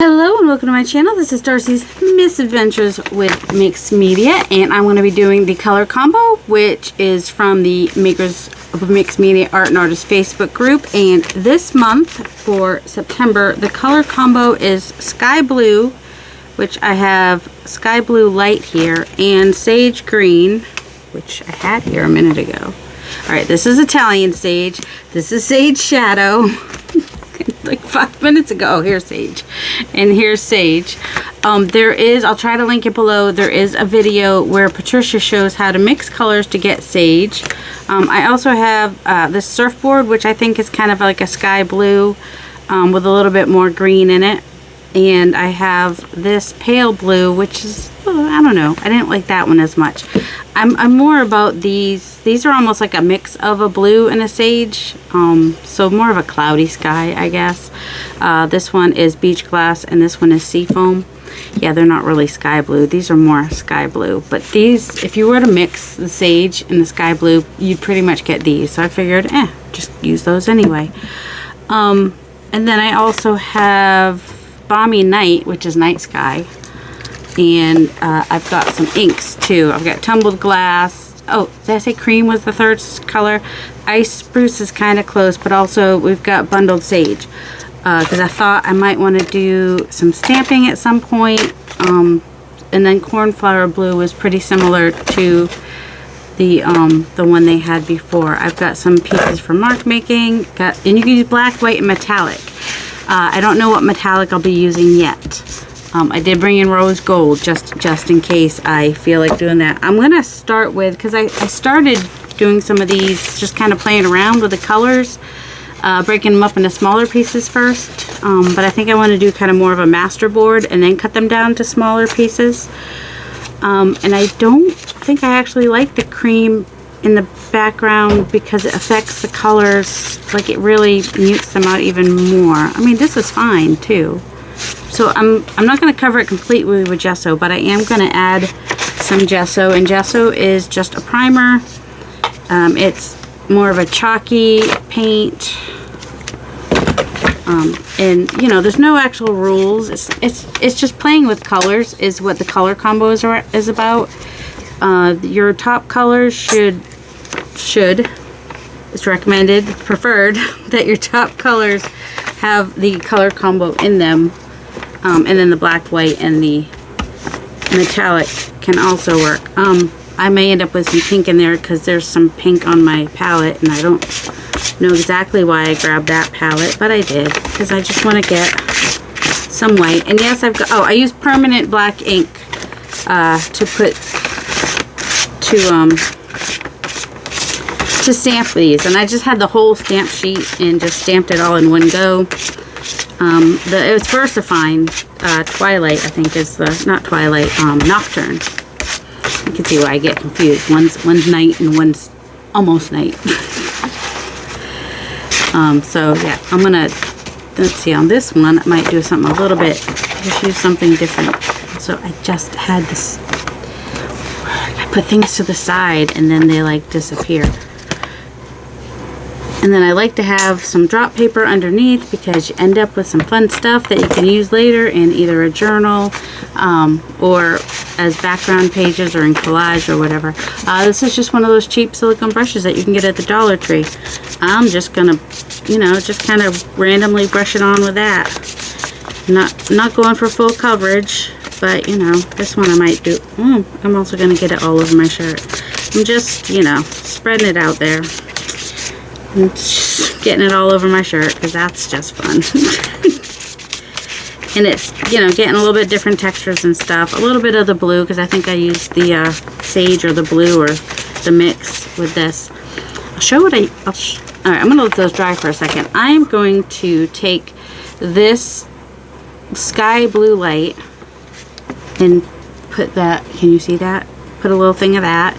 Hello and welcome to my channel. This is Darcy's Misadventures with Mixed Media, and I'm going to be doing the color combo, which is from the Makers of Mixed Media Art and Artists Facebook group. And this month for September, the color combo is Sky Blue, which I have Sky Blue Light here, and Sage Green, which I had here a minute ago. Alright, this is Italian Sage. This is Sage Shadow. Like 5 minutes ago. Oh, here's Sage. And here's Sage. I'll try to link it below. There is a video where Patricia shows how to mix colors to get Sage. I also have this surfboard, which I think is kind of like a sky blue with a little bit more green in it. And I have this pale blue, which is, I don't know. I didn't like that one as much. I'm more about these. These are almost like a mix of a blue and a sage. So more of a cloudy sky, I guess. This one is beach glass and this one is seafoam. Yeah, they're not really sky blue. These are more sky blue. But these, if you were to mix the sage and the sky blue, you'd pretty much get these. So I figured, just use those anyway. And then I also have Balmy Night, which is night sky. And I've got some inks too. I've got Tumbled Glass. Oh, did I say cream was the third color? Ice Spruce is kind of close, but also we've got Bundled Sage. Because I thought I might want to do some stamping at some point. And then Cornflower Blue was pretty similar to the one they had before. I've got some pieces for mark making. And you can use black, white, and metallic. I don't know what metallic I'll be using yet. I did bring in rose gold just in case I feel like doing that. I'm going to start with, because I started doing some of these, just kind of playing around with the colors, breaking them up into smaller pieces first. But I think I want to do kind of more of a masterboard and then cut them down to smaller pieces. And I don't think I actually like the cream in the background because it affects the colors, like it really mutes them out even more. I mean, this is fine too. So I'm not going to cover it completely with gesso, but I am going to add some gesso, and gesso is just a primer. It's more of a chalky paint, and you know, there's no actual rules. It's just playing with colors is what the color combo is about. Your top colors it's recommended, preferred that your top colors have the color combo in them. And then the black, white, and the metallic can also work. I may end up with some pink in there because there's some pink on my palette, and I don't know exactly why I grabbed that palette, but I did because I just want to get some white. And yes, I use permanent black ink to stamp these, and I just had the whole stamp sheet and just stamped it all in one go. It's versafine Twilight, I think is not Twilight, Nocturne. You can see why I get confused. One's night and one's almost night. So yeah, I'm gonna, let's see, on this one I might do something a little bit, just use something different. So I just had this, I put things to the side and then they like disappear. And then I like to have some drop paper underneath because you end up with some fun stuff that you can use later in either a journal or as background pages or in collage or whatever. This is just one of those cheap silicone brushes that you can get at the Dollar Tree. I'm just gonna, you know, just kind of randomly brush it on with that. Not going for full coverage, but you know, this one I might do. I'm also gonna get it all over my shirt. I'm just, you know, spreading it out there. And just getting it all over my shirt because that's just fun. And it's, you know, getting a little bit different textures and stuff. A little bit of the blue because I think I used the sage or the blue or the mix with this. I'll show what alright, I'm going to let those dry for a second. I am going to take this Sky Blue Light and put that, can you see that? Put a little thing of that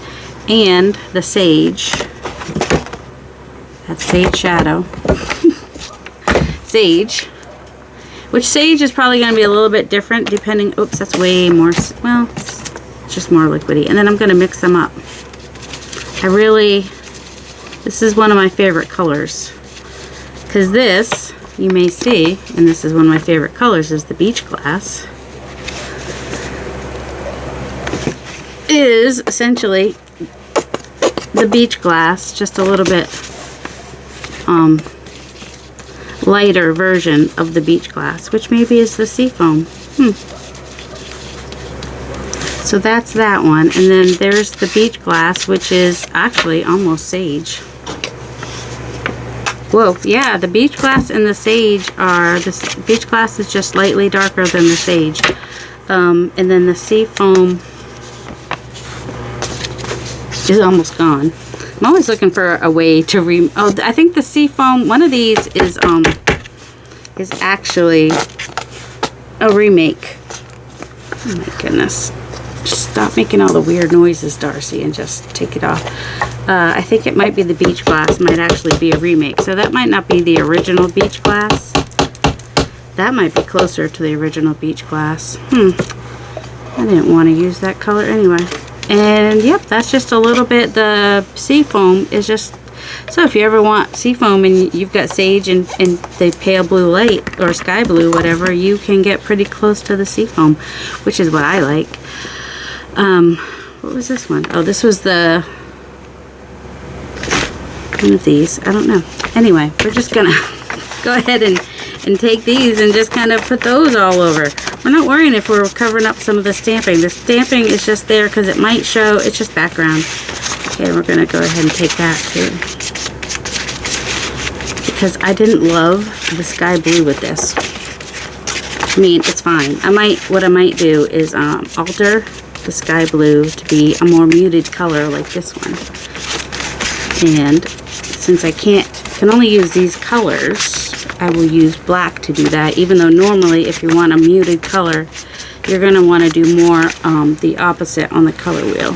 and the sage. That's Sage Shadow. Sage. Which sage is probably going to be a little bit different depending. Oops, that's way more. Well, it's just more liquidy. And then I'm going to mix them up. This is one of my favorite colors. Because this you may see, and this is one of my favorite colors, is the beach glass, is essentially the beach glass, just a little bit lighter version of the beach glass, which maybe is the sea foam. So that's that one, and then there's the beach glass, which is actually almost sage. Whoa, yeah, the beach glass and the sage are, the beach glass is just slightly darker than the sage. And then the sea foam is almost gone. I'm always looking for a way to I think the sea foam, one of these is actually a remake. Oh my goodness. Just stop making all the weird noises, Darcy, and just take it off. I think it might be the beach glass, might actually be a remake. So that might not be the original beach glass. That might be closer to the original beach glass. I didn't want to use that color anyway. And yep, that's just a little bit. The sea foam is just, so if you ever want sea foam and you've got sage and the pale blue light or sky blue, whatever, you can get pretty close to the sea foam, which is what I like. What was this one? Oh, this was the one of these. I don't know. Anyway, we're just gonna go ahead and take these and just kind of put those all over. We're not worrying if we're covering up some of the stamping. The stamping is just there because it might show. It's just background. Okay, we're gonna go ahead and take that too, because I didn't love the sky blue with this. I mean, it's fine. What I might do is alter the sky blue to be a more muted color like this one. And since I can only use these colors, I will use black to do that, even though normally if you want a muted color, you're going to want to do more the opposite on the color wheel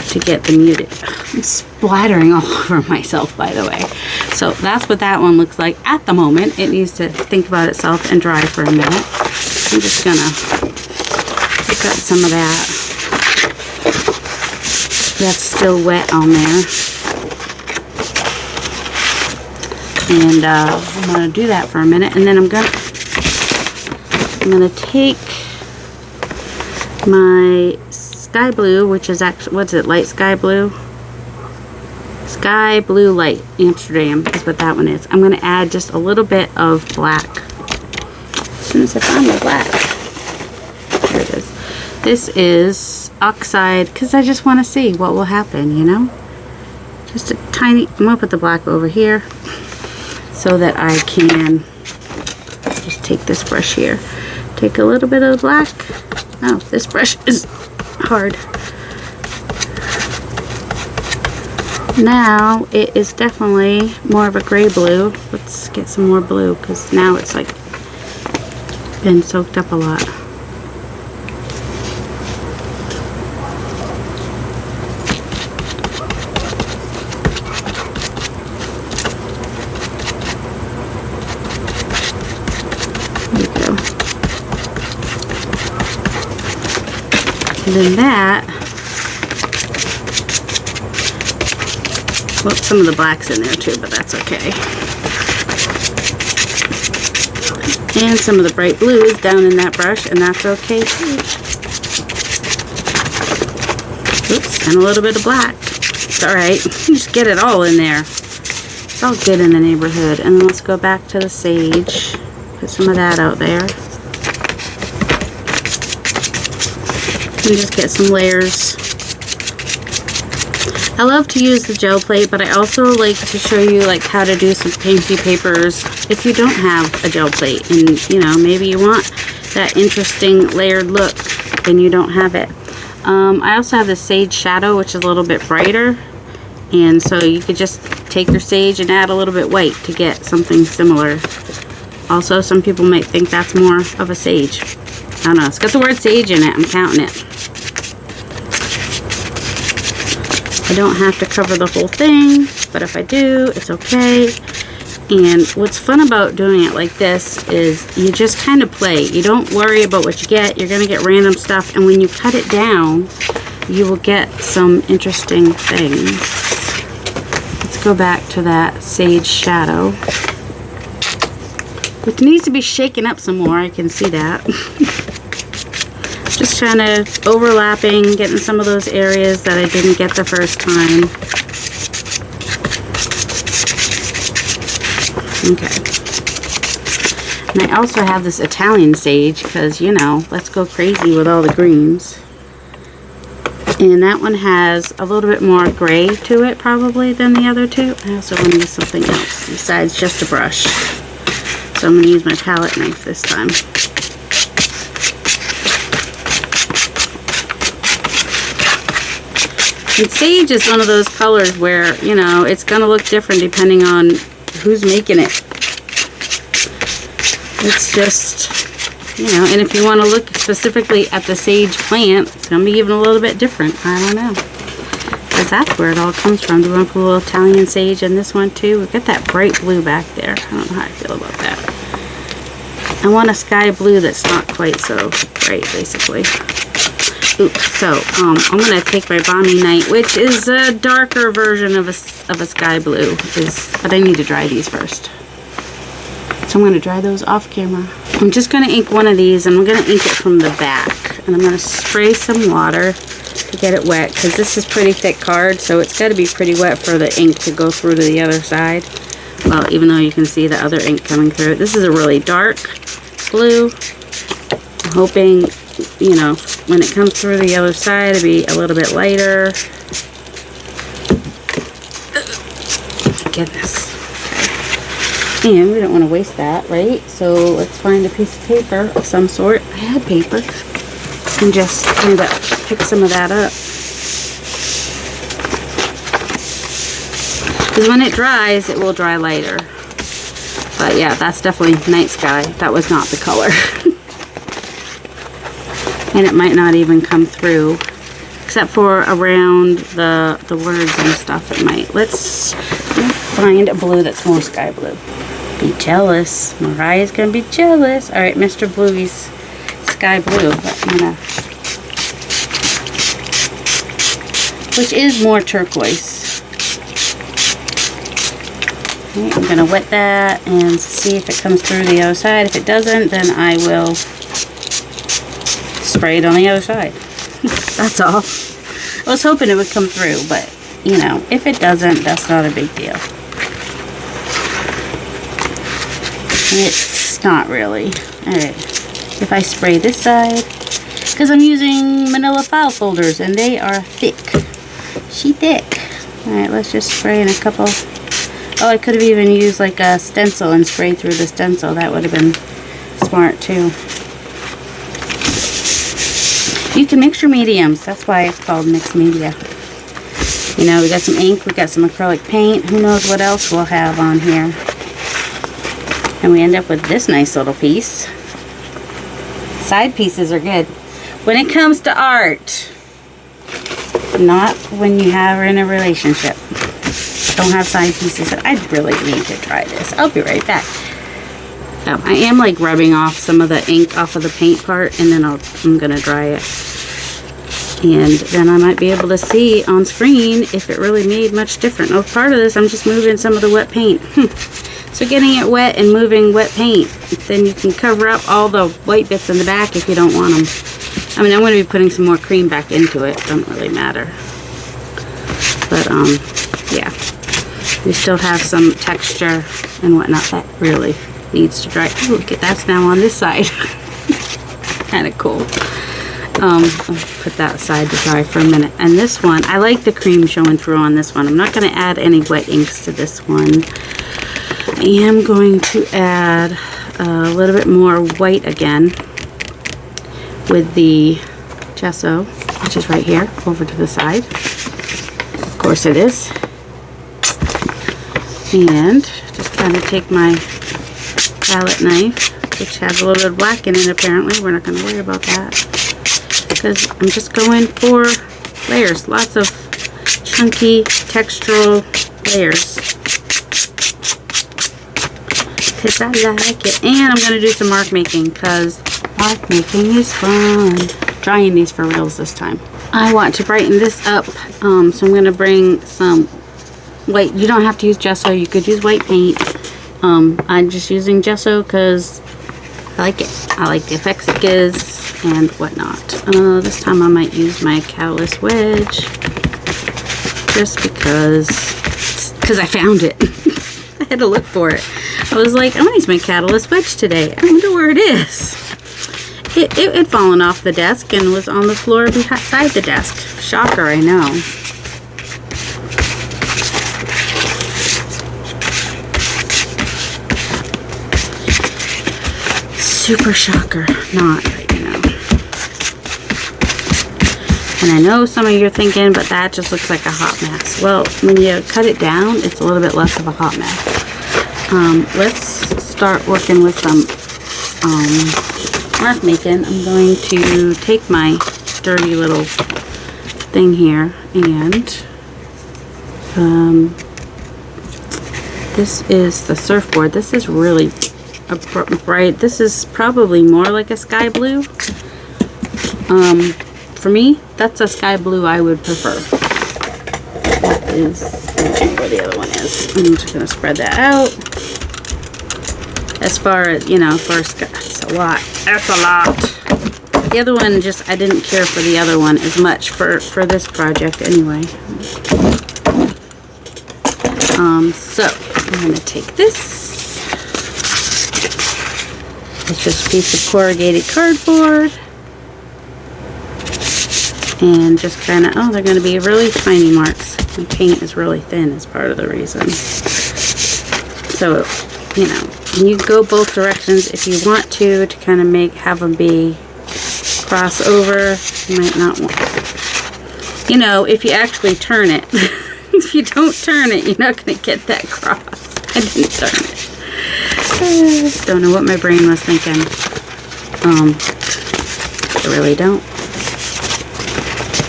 to get the muted. I'm splattering all over myself, by the way. So that's what that one looks like at the moment. It needs to think about itself and dry for a minute. I'm just going to pick up some of that that's still wet on there. And I'm going to do that for a minute, and then I'm going to take my sky blue, which is actually, what's it, light sky blue? Sky blue light Amsterdam is what that one is. I'm going to add just a little bit of black. As soon as I find my black. There it is. This is oxide, because I just want to see what will happen, you know? Just a tiny, I'm going to put the black over here so that I can just take this brush here. Take a little bit of the black. Oh, this brush is hard. Now it is definitely more of a gray blue. Let's get some more blue, because now it's like been soaked up a lot. And then that, well, some of the black's in there too, but that's okay. And some of the bright blue is down in that brush, and that's okay too. Oops, and a little bit of black. It's alright, just get it all in there. It's all good in the neighborhood. And then let's go back to the sage. Put some of that out there. And just get some layers. I love to use the gel plate, but I also like to show you like how to do some painty papers if you don't have a gel plate, and you know, maybe you want that interesting layered look and you don't have it. I also have the sage shadow, which is a little bit brighter, and so you could just take your sage and add a little bit white to get something similar. Also, some people might think that's more of a sage. I don't know, it's got the word sage in it, I'm counting it. I don't have to cover the whole thing, but if I do, it's okay. And what's fun about doing it like this is you just kind of play. You don't worry about what you get. You're going to get random stuff, and when you cut it down, you will get some interesting things. Let's go back to that sage shadow. Which needs to be shaken up some more, I can see that. Just trying to overlapping, getting some of those areas that I didn't get the first time. Okay. And I also have this Italian sage because, you know, let's go crazy with all the greens. And that one has a little bit more gray to it probably than the other two. I also want to use something else besides just a brush. So I'm going to use my palette knife this time. And sage is one of those colors where, you know, it's going to look different depending on who's making it. It's just, you know, and if you want to look specifically at the sage plant, it's going to be even a little bit different. I don't know. Because that's where it all comes from. Do you want to put a little Italian sage in this one too? We've got that bright blue back there. I don't know how I feel about that. I want a sky blue that's not quite so bright, basically. Oops. So, I'm going to take my Balmy Night, which is a darker version of a sky blue. But I need to dry these first. So I'm going to dry those off camera. I'm just going to ink one of these, and I'm going to ink it from the back. And I'm going to spray some water to get it wet, because this is pretty thick card, so it's got to be pretty wet for the ink to go through to the other side. Well, even though you can see the other ink coming through. This is a really dark blue. I'm hoping, you know, when it comes through the other side, it'll be a little bit lighter. Goodness. And we don't want to waste that, right? So let's find a piece of paper of some sort. I had paper. And just kind of pick some of that up. Because when it dries, it will dry lighter. But yeah, that's definitely night sky. That was not the color. And it might not even come through. Except for around the words and stuff it might. Let's find a blue that's more sky blue. Be jealous. Mariah's gonna be jealous. Alright, Mr. Bluey's sky blue. But I'm gonna, which is more turquoise. Okay, I'm gonna wet that and see if it comes through the other side. If it doesn't, then I will spray it on the other side. That's all. I was hoping it would come through, but you know, if it doesn't, that's not a big deal. It's not really. Alright. If I spray this side, because I'm using manila file folders and they are thick. She thick. Alright, let's just spray in a couple. Oh, I could have even used like a stencil and sprayed through the stencil. That would have been smart too. You can mix your mediums. That's why it's called mixed media. You know, we got some ink, we got some acrylic paint. Who knows what else we'll have on here. And we end up with this nice little piece. Side pieces are good. When it comes to art, not when you have in a relationship. Don't have side pieces. I really need to try this. I'll be right back. So I am like rubbing off some of the ink off of the paint part, and then I'm gonna dry it. And then I might be able to see on screen if it really made much different. Oh, part of this, I'm just moving some of the wet paint. So getting it wet and moving wet paint, then you can cover up all the white bits in the back if you don't want them. I mean, I'm going to be putting some more cream back into it. Doesn't really matter. But, yeah. We still have some texture and whatnot that really needs to dry. Ooh, look at that's now on this side. Kind of cool. I'll put that aside to dry for a minute. And this one, I like the cream showing through on this one. I'm not going to add any wet inks to this one. I am going to add a little bit more white again with the gesso, which is right here over to the side. Of course it is. And just kind of take my palette knife, which has a little bit of black in it apparently. We're not going to worry about that because I'm just going for layers. Lots of chunky textural layers. Because I like it. And I'm going to do some mark making because mark making is fun. Drying these for reals this time. I want to brighten this up, so I'm going to bring some white. You don't have to use gesso. You could use white paint. I'm just using gesso because I like it. I like the effects it gives and whatnot. This time I might use my catalyst wedge just because I found it. I had to look for it. I was like, I'm gonna use my catalyst wedge today. I wonder where it is. It had fallen off the desk and was on the floor beside the desk. Shocker, I know. Super shocker, not, you know. And I know some of you are thinking, but that just looks like a hot mess. Well, when you cut it down, it's a little bit less of a hot mess. Let's start working with some mark making. I'm going to take my dirty little thing here and this is the surfboard. This is really bright. This is probably more like a sky blue. For me, that's a sky blue I would prefer. That is, I don't know where the other one is. I'm just going to spread that out. As far as, you know, for sky, that's a lot. That's a lot. The other one, just, I didn't care for the other one as much for this project anyway. So, I'm going to take this. It's just a piece of corrugated cardboard. And just kind of, oh, they're going to be really tiny marks. My paint is really thin is part of the reason. So, you know, you go both directions if you want to kind of have them be crossover. You might not want, you know, if you actually turn it. If you don't turn it, you're not going to get that cross. I didn't turn it. Don't know what my brain was thinking. I really don't.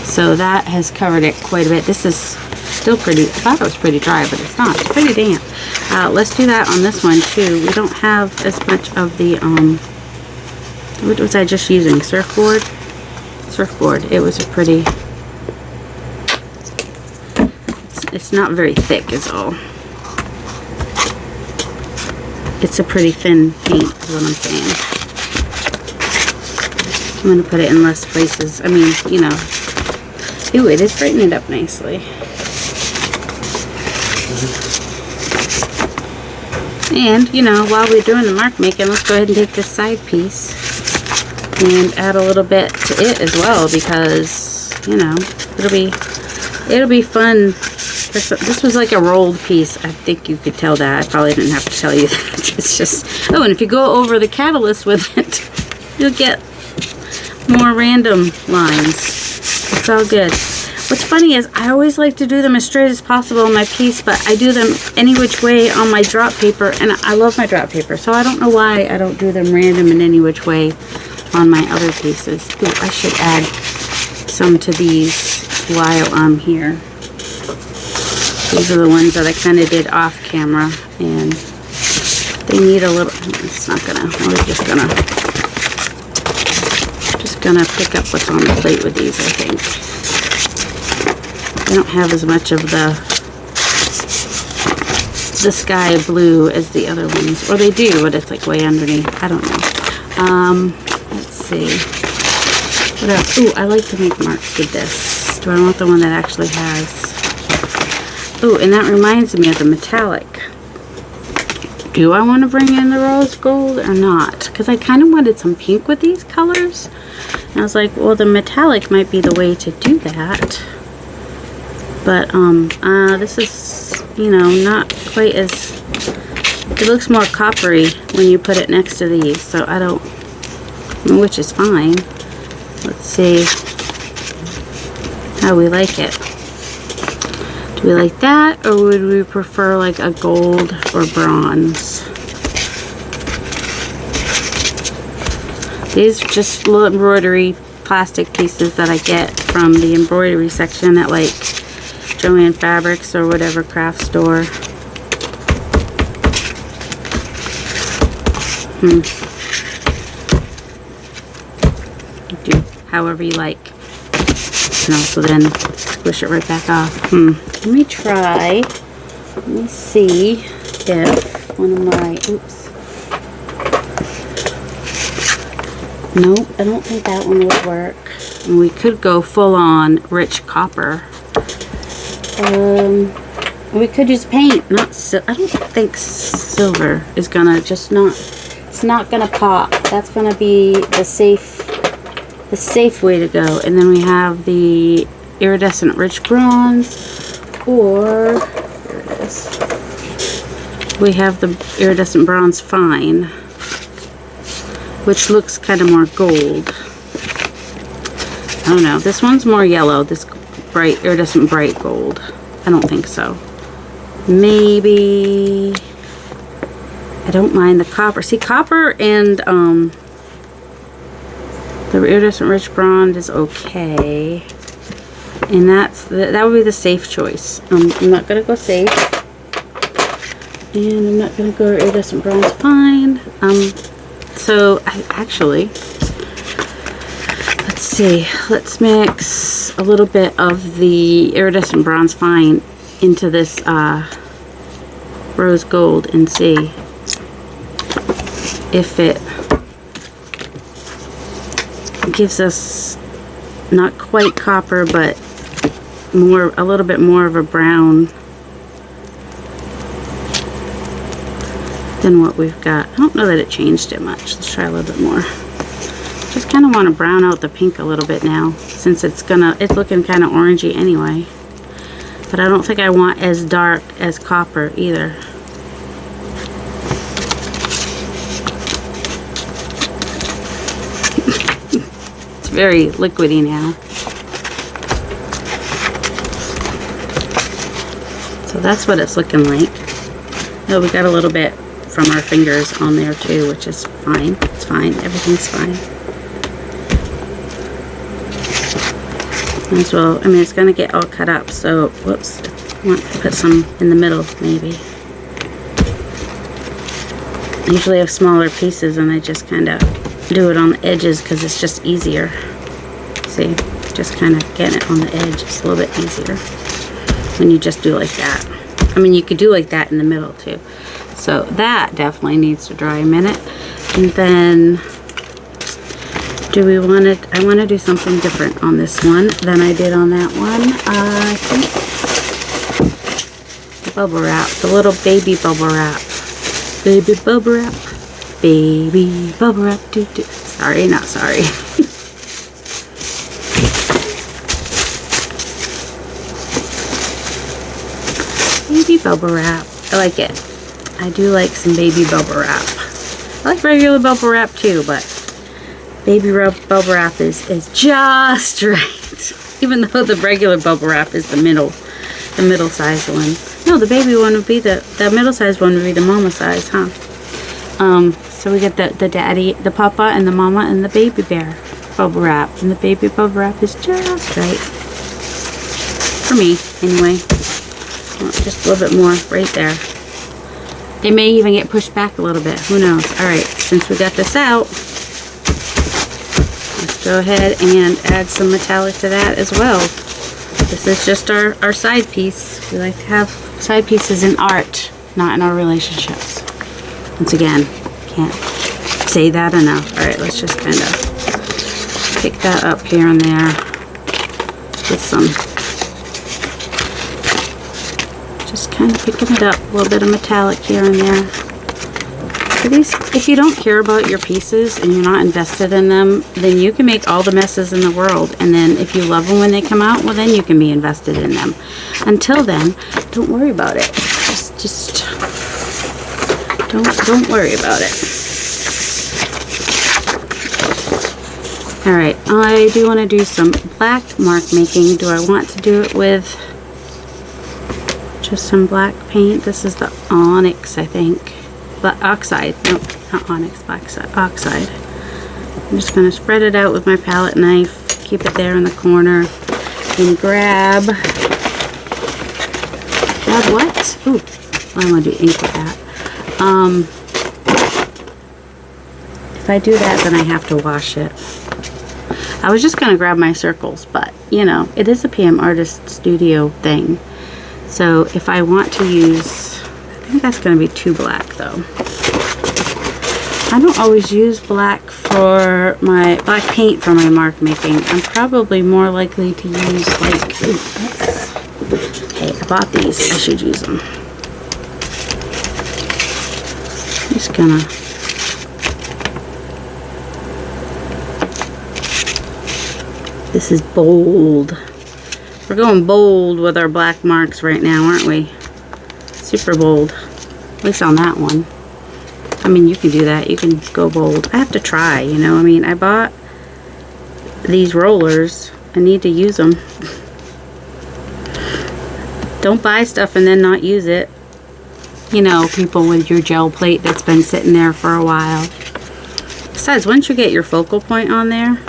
So that has covered it quite a bit. This is still pretty, I thought it was pretty dry, but it's not. It's pretty damp. Let's do that on this one too. We don't have as much of the, what was I just using? Surfboard? Surfboard. It was a pretty, it's not very thick is all. It's a pretty thin paint is what I'm saying. I'm going to put it in less places. I mean, you know. Ooh, it is brightening it up nicely. And, you know, while we're doing the mark making, let's go ahead and take this side piece and add a little bit to it as well because, you know, it'll be fun. This was like a rolled piece. I think you could tell that. I probably didn't have to tell you that. It's just, oh, and if you go over the catalyst with it, you'll get more random lines. It's all good. What's funny is I always like to do them as straight as possible on my piece, but I do them any which way on my drop paper, and I love my drop paper, so I don't know why I don't do them random in any which way on my other pieces. Ooh, I should add some to these while I'm here. These are the ones that I kind of did off camera, and they need a little, it's not gonna, we're just gonna pick up what's on the plate with these, I think. They don't have as much of the sky blue as the other ones, or they do, but it's like way underneath. I don't know. Let's see. What else? Ooh, I like to make marks with this. Do I want the one that actually has? Oh, and that reminds me of the metallic. Do I want to bring in the rose gold or not? Because I kind of wanted some pink with these colors. And I was like, well, the metallic might be the way to do that. But, this is, you know, not quite as, it looks more coppery when you put it next to these. So I don't, which is fine. Let's see how we like it. Do we like that, or would we prefer like a gold or bronze? These are just little embroidery plastic pieces that I get from the embroidery section at like Joann Fabrics or whatever craft store. Do however you like. And also then squish it right back off. Let me try. Let me see if one of my, oops. Nope, I don't think that one would work. And we could go full on rich copper. We could use paint, I don't think silver is gonna it's not gonna pop. That's gonna be the safe way to go. And then we have the iridescent rich bronze, or here it is. We have the iridescent bronze fine, which looks kind of more gold. I don't know. This one's more yellow. This bright iridescent bright gold. I don't think so. Maybe. I don't mind the copper. See, copper and the iridescent rich bronze is okay, and that would be the safe choice. I'm not gonna go safe, and I'm not gonna go iridescent bronze fine. So actually, let's see. Let's mix a little bit of the iridescent bronze fine into this rose gold and see if it gives us not quite copper, but a little bit more of a brown than what we've got. I don't know that it changed it much. Let's try a little bit more. Just kind of want to brown out the pink a little bit now, since it's looking kind of orangey anyway. But I don't think I want as dark as copper either. It's very liquidy now. So that's what it's looking like. Oh, we got a little bit from our fingers on there too, which is fine. It's fine. Everything's fine. As well, I mean, it's going to get all cut up, so whoops, I want to put some in the middle maybe. I usually have smaller pieces and I just kind of do it on the edges because it's just easier. See, just kind of getting it on the edge. It's a little bit easier when you just do like that. I mean, you could do like that in the middle too. So that definitely needs to dry a minute. And then I want to do something different on this one than I did on that one. I think the bubble wrap, the little baby bubble wrap. Baby bubble wrap. Baby bubble wrap. Doo -doo. Sorry, not sorry. Baby bubble wrap. I like it. I do like some baby bubble wrap. I like regular bubble wrap too, but baby bubble wrap is just right. Even though the regular bubble wrap is the middle size one. No, the baby one would be the middle size one would be the mama size, huh? So we get the daddy, the papa, and the mama, and the baby bear bubble wrap. And the baby bubble wrap is just right. For me, anyway. Just a little bit more right there. They may even get pushed back a little bit. Who knows? Alright, since we got this out, let's go ahead and add some metallic to that as well. This is just our side piece. We like to have side pieces in art, not in our relationships. Once again, can't say that enough. Alright, let's just kind of pick that up here and there with some, just kind of picking it up, a little bit of metallic here and there. If you don't care about your pieces and you're not invested in them, then you can make all the messes in the world. And then if you love them when they come out, well, then you can be invested in them. Until then, don't worry about it. Just don't worry about it. All right, I do want to do some black mark making. Do I want to do it with just some black paint? This is the onyx, I think. Black oxide. Nope, not onyx, black oxide. I'm just going to spread it out with my palette knife, keep it there in the corner, and grab what? Ooh, well, I want to do ink with that. If I do that, then I have to wash it. I was just going to grab my circles, but, you know, it is a PM Artist Studio thing. So if I want to use think that's going to be too black though. I don't always use black for my black paint for my mark making. I'm probably more likely to use like, hey, I bought these. I should use them. I'm just gonna this is bold. We're going bold with our black marks right now, aren't we? Super bold. At least on that one. I mean, you can do that. You can go bold. I have to try, you know. I mean, I bought these rollers. I need to use them. Don't buy stuff and then not use it. You know, people with your gel plate that's been sitting there for a while. Besides, once you get your focal point on there,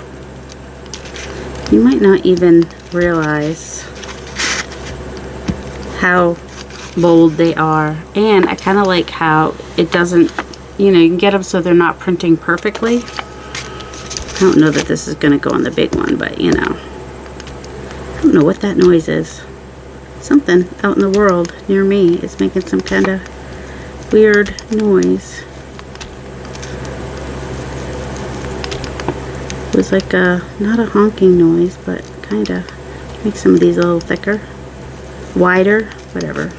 you might not even realize how bold they are. And I kind of like how it doesn't, you know, you can get them so they're not printing perfectly. I don't know that this is going to go on the big one, but you know. I don't know what that noise is. Something out in the world near me is making some kind of weird noise. It was like a, not a honking noise, but kind of make some of these a little thicker, wider, whatever.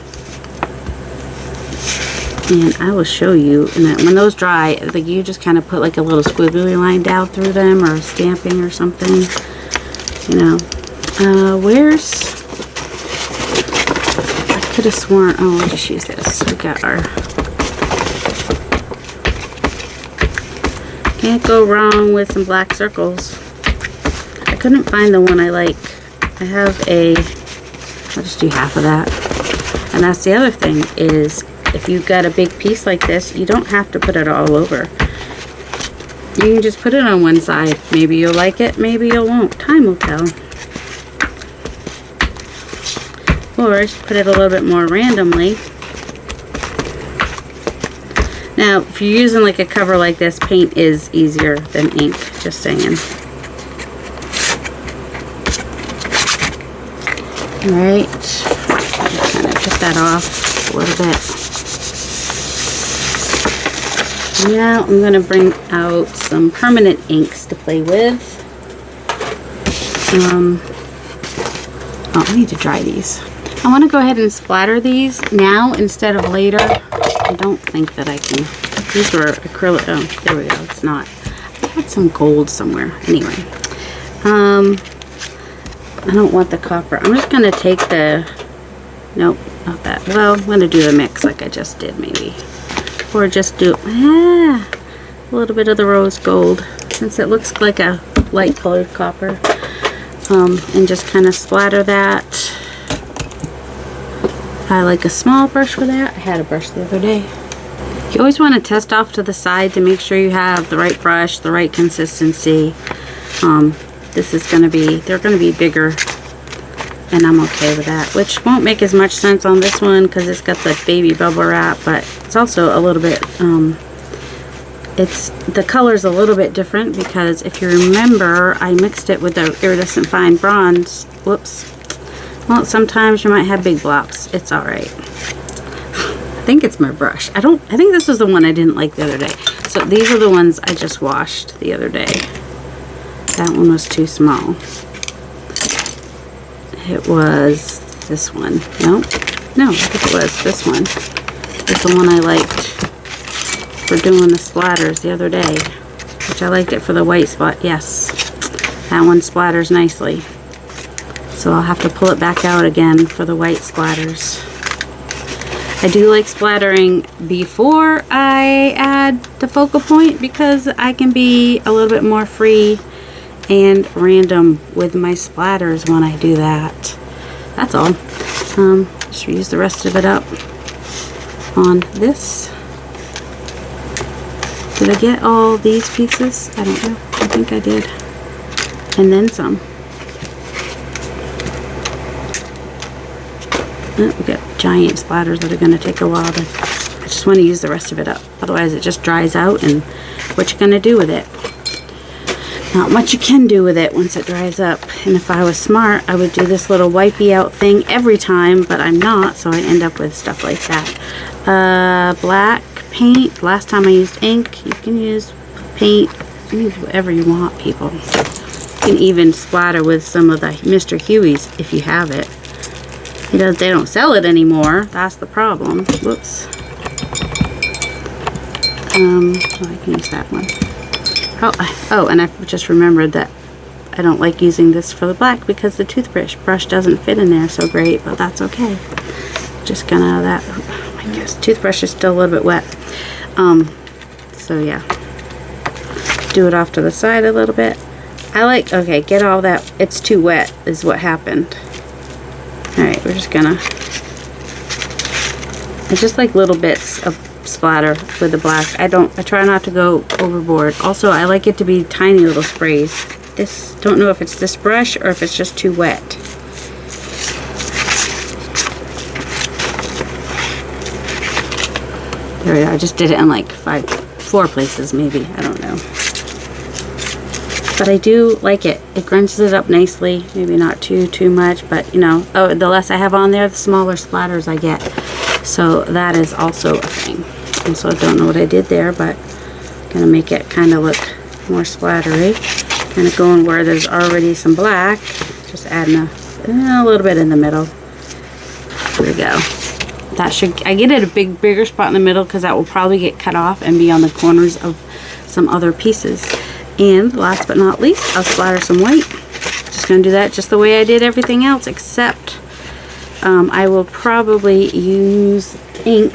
And I will show you, and when those dry, like you just kind of put like a little squiggly line down through them, or stamping or something, you know. Where's, I could have sworn, oh, we'll just use this. We got our, can't go wrong with some black circles. I couldn't find the one I like. I have a, I'll just do half of that. And that's the other thing is, if you've got a big piece like this, you don't have to put it all over. You can just put it on one side. Maybe you'll like it, maybe you won't. Time will tell. Or just put it a little bit more randomly. Now, if you're using like a cover like this, paint is easier than ink, just saying. Alright, kind of get that off a little bit. Now I'm going to bring out some permanent inks to play with. Oh, I need to dry these. I want to go ahead and splatter these now instead of later. I don't think that I can. These were acrylic. Oh, there we go. It's not. I had some gold somewhere. Anyway. I don't want the copper. I'm just going to take the... Nope, not that. Well, I'm going to do the mix like I just did maybe. Or just do a little bit of the rose gold, since it looks like a light colored copper. And just kind of splatter that. I like a small brush for that. I had a brush the other day. You always want to test off to the side to make sure you have the right brush, the right consistency. This is going to be, they're going to be bigger, and I'm okay with that, which won't make as much sense on this one because it's got the baby bubble wrap, but it's also a little bit, the color's a little bit different because if you remember, I mixed it with the iridescent fine bronze. Whoops. Well, sometimes you might have big blobs. It's alright. I think it's my brush. I think this was the one I didn't like the other day. So these are the ones I just washed the other day. That one was too small. It was this one. No, I think it was this one. It's the one I liked for doing the splatters the other day, which I liked it for the white spot. Yes, that one splatters nicely. So I'll have to pull it back out again for the white splatters. I do like splattering before I add the focal point because I can be a little bit more free and random with my splatters when I do that. That's all. Just use the rest of it up on this. Did I get all these pieces? I don't know. I think I did. And then some. Oh, we got giant splatters that are going to take a while to... I just want to use the rest of it up. Otherwise it just dries out, and what you going to do with it? Not much you can do with it once it dries up. And if I was smart, I would do this little wipey out thing every time, but I'm not, so I end up with stuff like that. Black paint. Last time I used ink. You can use paint. You can use whatever you want, people. You can even splatter with some of the Mr. Huey's if you have it. They don't sell it anymore. That's the problem. Whoops. I can use that one. Oh, and I just remembered that I don't like using this for the black because the toothbrush doesn't fit in there so great, but that's okay. Just gonna I guess toothbrush is still a little bit wet. So yeah, do it off to the side a little bit. Okay, get all that. It's too wet is what happened. All right, we're just gonna. I just like little bits of splatter with the black. I try not to go overboard. Also, I like it to be tiny little sprays. Don't know if it's this brush or if it's just too wet. There we go. I just did it in like 4 places maybe. I don't know. But I do like it. It grunges it up nicely. Maybe not too much, but you know, the less I have on there, the smaller splatters I get. So that is also a thing. And so I don't know what I did there, but I'm gonna make it kind of look more splattery. Kind of going where there's already some black. Just adding a little bit in the middle. There we go. I get it a bigger spot in the middle because that will probably get cut off and be on the corners of some other pieces. And last but not least, I'll splatter some white. Just gonna do that just the way I did everything else, except I will probably use ink,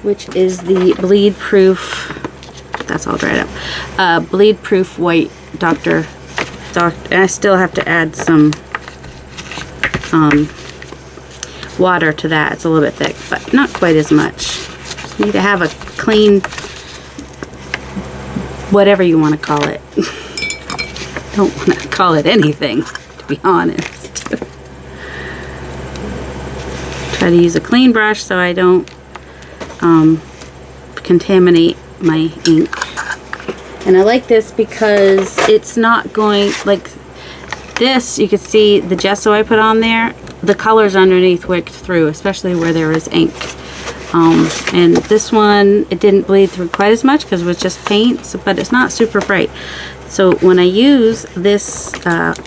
which is the bleed proof. That's all dried up. Bleed proof white Dr. And I still have to add some water to that. It's a little bit thick, but not quite as much. Just need to have a clean, whatever you want to call it. Don't want to call it anything, to be honest. Try to use a clean brush so I don't contaminate my ink. And I like this because it's not going like this. You can see the gesso I put on there, the colors underneath wicked through, especially where there is ink. And this one, it didn't bleed through quite as much because it was just paint, but it's not super bright. So when I use this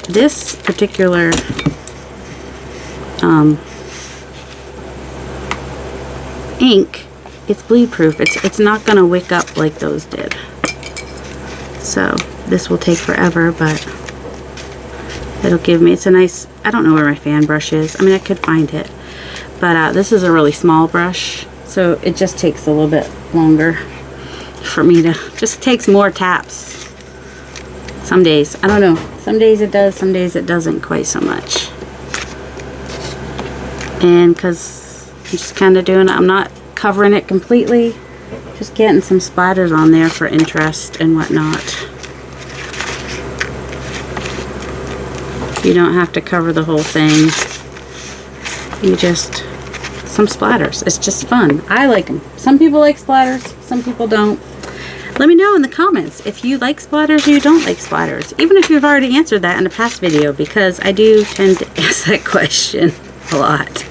this particular ink, it's bleed proof. It's not gonna wick up like those did. So this will take forever, but it'll give me, it's a nice, I don't know where my fan brush is. I mean, I could find it, but this is a really small brush, so it just takes a little bit longer for me to, just takes more taps. Some days, I don't know, some days it does, some days it doesn't quite so much. And because I'm just kind of doing it, I'm not covering it completely, just getting some splatters on there for interest and whatnot. You don't have to cover the whole thing. You just, some splatters. It's just fun. I like them. Some people like splatters, some people don't. Let me know in the comments if you like splatters or you don't like splatters. Even if you've already answered that in a past video, because I do tend to ask that question a lot.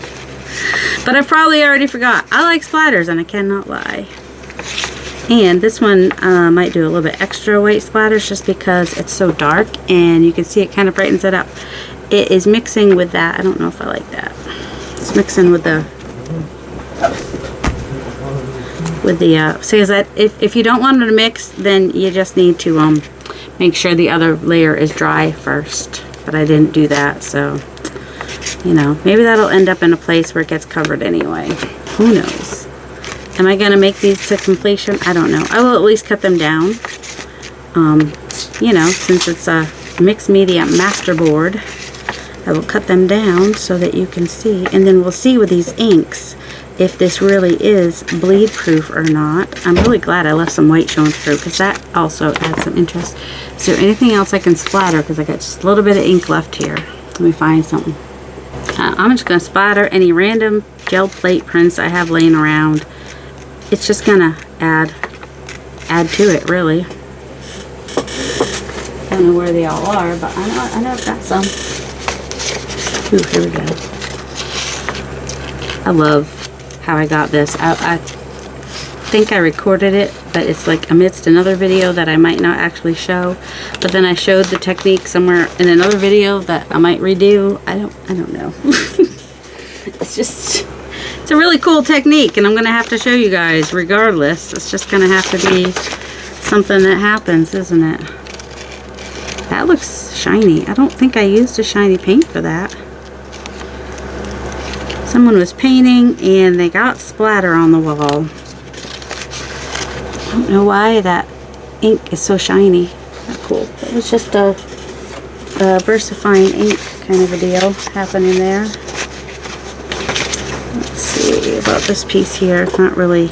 But I probably already forgot. I like splatters and I cannot lie. And this one might do a little bit extra white splatters just because it's so dark and you can see it kind of brightens it up. It is mixing with that. I don't know if I like that. It's mixing with the so is that if you don't want it to mix, then you just need to make sure the other layer is dry first. But I didn't do that, so you know, maybe that'll end up in a place where it gets covered anyway. Who knows? Am I going to make these to completion? I don't know. I will at least cut them down. You know, since it's a mixed media masterboard, I will cut them down so that you can see. And then we'll see with these inks if this really is bleed proof or not. I'm really glad I left some white showing through because that also adds some interest. Is there anything else I can splatter? Because I got just a little bit of ink left here. Let me find something. I'm just going to splatter any random gel plate prints I have laying around. It's just gonna add to it, really. don't know where they all are, but I know I've got some. Ooh, here we go. I love how I got this. I think I recorded it, but it's like amidst another video that I might not actually show. But then I showed the technique somewhere in another video that I might redo. I don't know. It's a really cool technique, and I'm gonna have to show you guys regardless. It's just gonna have to be something that happens, isn't it? That looks shiny. I don't think I used a shiny paint for that. Someone was painting and they got splatter on the wall. I don't know why that ink is so shiny. Not cool. It was just a versafine ink kind of a deal happening there. Let's see about this piece here. It's not really,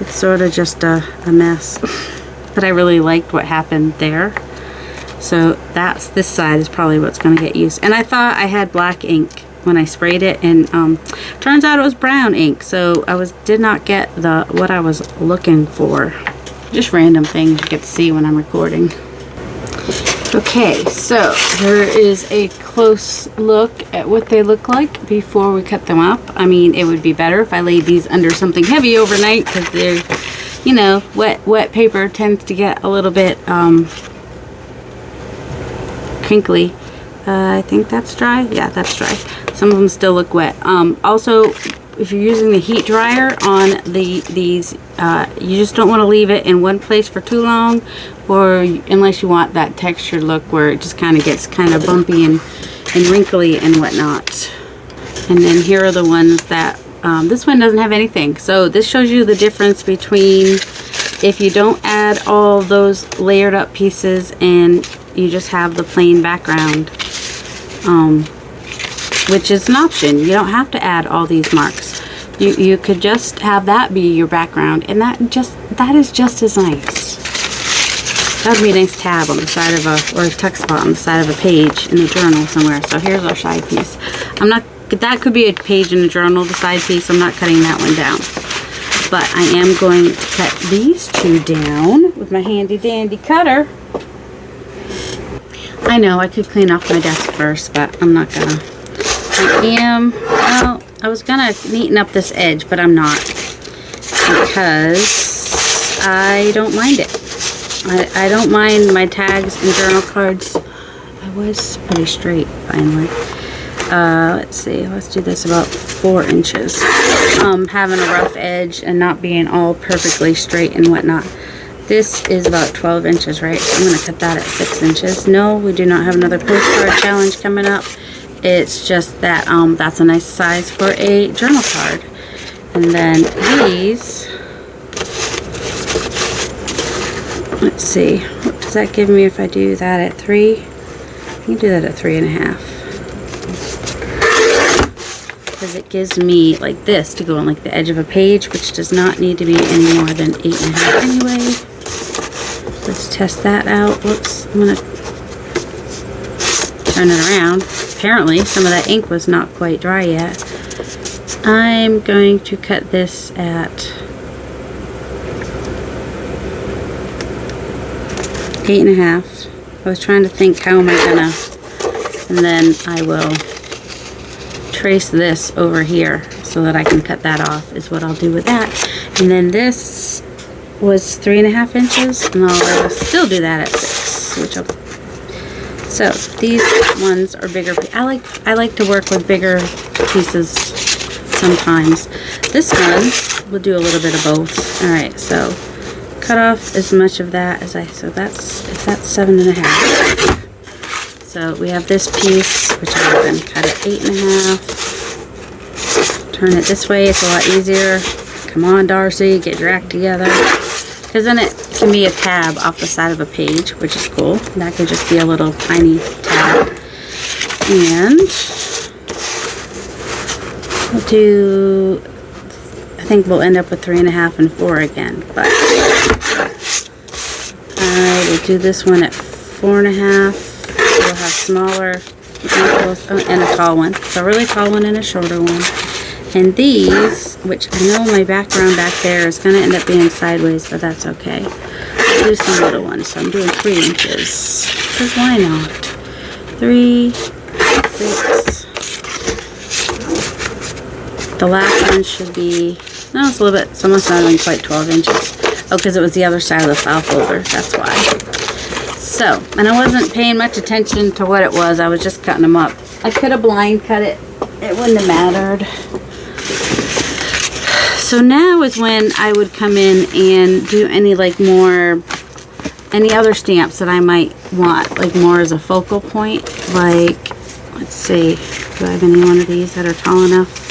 it's sort of just a mess. But I really liked what happened there. So this side is probably what's going to get used. And I thought I had black ink when I sprayed it, and turns out it was brown ink, so I did not get what I was looking for. Just random things you get to see when I'm recording. Okay, so here is a close look at what they look like before we cut them up. I mean, it would be better if I laid these under something heavy overnight, because they're, you know, wet paper tends to get a little bit crinkly. I think that's dry. Yeah, that's dry. Some of them still look wet. Also, if you're using the heat dryer on these, you just don't want to leave it in one place for too long, or unless you want that textured look where it just kind of gets kind of bumpy and wrinkly and whatnot. And then here are the ones that, this one doesn't have anything. So this shows you the difference between if you don't add all those layered up pieces and you just have the plain background. Which is an option. You don't have to add all these marks. You could just have that be your background, and that is just as nice. That would be a nice tab on the side of or a tuck spot on the side of a page in a journal somewhere. So here's our side piece. That could be a page in a journal, the side piece. I'm not cutting that one down. But I am going to cut these two down with my handy dandy cutter. I know I could clean off my desk first, but I'm not gonna. Well, I was gonna neaten up this edge, but I'm not, because I don't mind it. I don't mind my tags and journal cards. I was pretty straight finally. Let's see, let's do this about 4 inches. Having a rough edge and not being all perfectly straight and whatnot. This is about 12 inches, right? So I'm going to cut that at 6 inches. No, we do not have another postcard challenge coming up. It's just that that's a nice size for a journal card. And then these, let's see, what does that give me if I do that at 3? I can do that at 3.5. Because it gives me like this to go on like the edge of a page, which does not need to be any more than 8.5 anyway. Let's test that out. Whoops, I'm going to turn it around. Apparently some of that ink was not quite dry yet. I'm going to cut this at 8.5. I was trying to think, how am I gonna, and then I will trace this over here so that I can cut that off, is what I'll do with that. And then this was 3.5 inches, and I'll still do that at 6, which I'll, so these ones are bigger. I like to work with bigger pieces sometimes. This one will do a little bit of both. All right, so cut off as much of that as so that's 7.5. So we have this piece, which I'm going to cut at 8.5. Turn it this way, it's a lot easier. Come on, Darcy, get your act together. Because then it can be a tab off the side of a page, which is cool. That could just be a little tiny tab. And we'll do, I think we'll end up with 3.5 and 4 again. But I will do this one at 4.5. We'll have smaller and a tall one. So a really tall one and a shorter one. And these, which I know my background back there is going to end up being sideways, but that's okay. do some little ones. So I'm doing 3 inches. Because why not? 3, 6. The last one should be, no, it's a little bit, it's almost not even quite 12 inches. Oh, because it was the other side of the file folder. That's why. So, and I wasn't paying much attention to what it was. I was just cutting them up. I could have blind cut it. It wouldn't have mattered. So now is when I would come in and do any any other stamps that I might want, like more as a focal point. Like, let's see, do I have any one of these that are tall enough?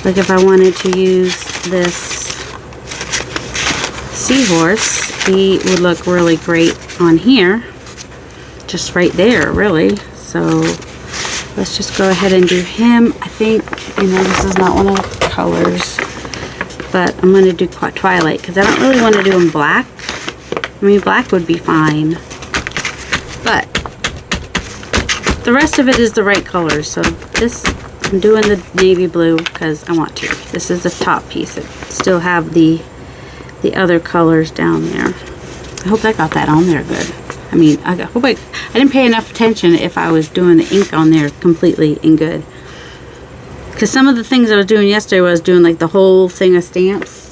Like if I wanted to use this seahorse, he would look really great on here. Just right there, really. So let's just go ahead and do him. I think, this is not one of the colors, but I'm going to do Twilight because I don't really want to do him black. I mean, black would be fine, but the rest of it is the right colors. So this, I'm doing the navy blue because I want to. This is the top piece. It still have the other colors down there. I hope I got that on there good. I mean, I didn't pay enough attention if I was doing the ink on there completely and good. Because some of the things I was doing yesterday was doing like the whole thing of stamps.